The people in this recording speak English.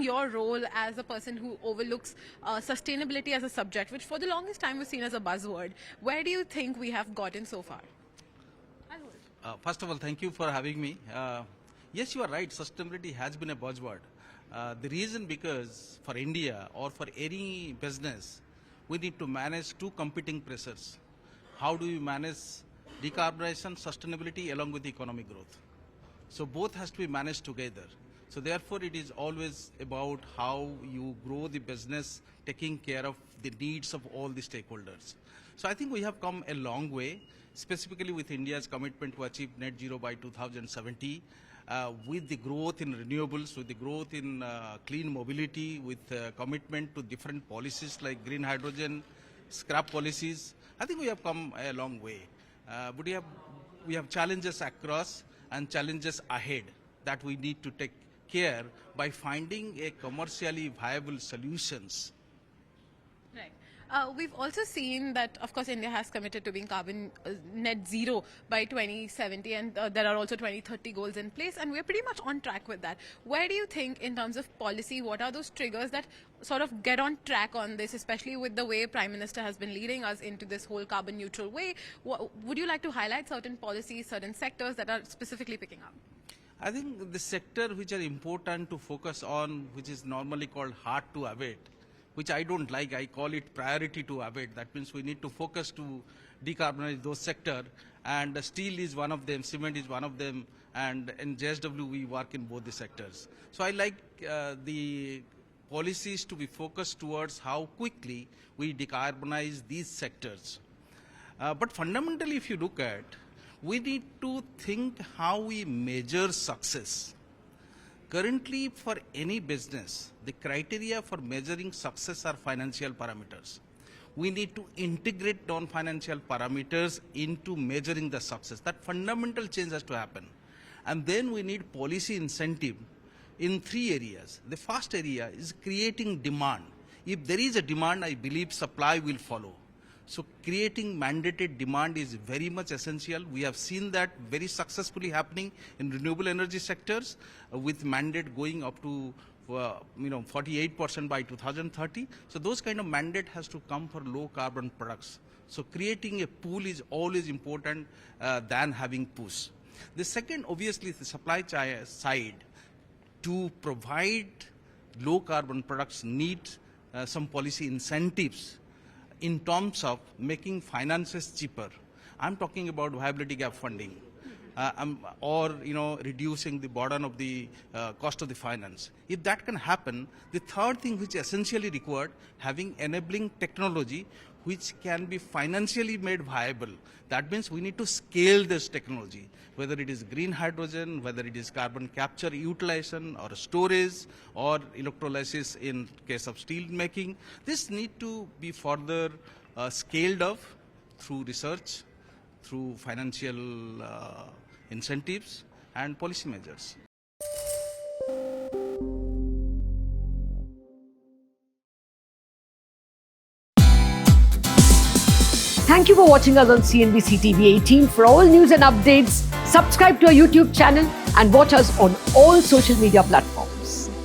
in your role as a person who overlooks sustainability as a subject, which for the longest time was seen as a buzzword, where do you think we have gotten so far? First of all, thank you for having me. Yes, you are right. Sustainability has been a buzzword. The reason because for India or for any business, we need to manage two competing pressures. How do we manage decarbonization, sustainability along with economic growth? So both has to be managed together. So therefore, it is always about how you grow the business, taking care of the needs of all the stakeholders. So I think we have come a long way, specifically with India's commitment to achieve net zero by 2070, with the growth in renewables, with the growth in clean mobility, with commitment to different policies like green hydrogen, scrap policies. I think we have come a long way. But we have challenges across and challenges ahead that we need to take care by finding a commercially viable solutions. Right. We've also seen that, of course, India has committed to being carbon net zero by 2070, and there are also 2030 goals in place, and we're pretty much on track with that. Where do you think, in terms of policy, what are those triggers that sort of get on track on this, especially with the way Prime Minister has been leading us into this whole carbon neutral way? Would you like to highlight certain policies, certain sectors that are specifically picking up? I think the sector which are important to focus on, which is normally called hard to abate, which I don't like, I call it priority to abate. That means we need to focus to decarbonize those sectors, and steel is one of them, cement is one of them, and in JSW we work in both the sectors. So I like the policies to be focused towards how quickly we decarbonize these sectors. But fundamentally, if you look at, we need to think how we measure success. Currently, for any business, the criteria for measuring success are financial parameters. We need to integrate non-financial parameters into measuring the success. That fundamental change has to happen. And then we need policy incentive in three areas. The first area is creating demand. If there is a demand, I believe supply will follow. So creating mandated demand is very much essential. We have seen that very successfully happening in renewable energy sectors, with mandate going up to 48% by 2030. So those kind of mandate has to come for low carbon products. So creating a pool is always important than having push. The second, obviously, is the supply side. To provide low carbon products need some policy incentives in terms of making finances cheaper. I'm talking about viability gap funding, or reducing the burden of the cost of the finance. If that can happen, the third thing which is essentially required, having enabling technology which can be financially made viable. That means we need to scale this technology, whether it is green hydrogen, whether it is carbon capture utilization or storage or electrolysis in case of steel making. This need to be further scaled up through research, through financial incentives and policy measures. Thank you for watching us on CNBC TV18. For all news and updates, subscribe to our YouTube channel and watch us on all social media platforms.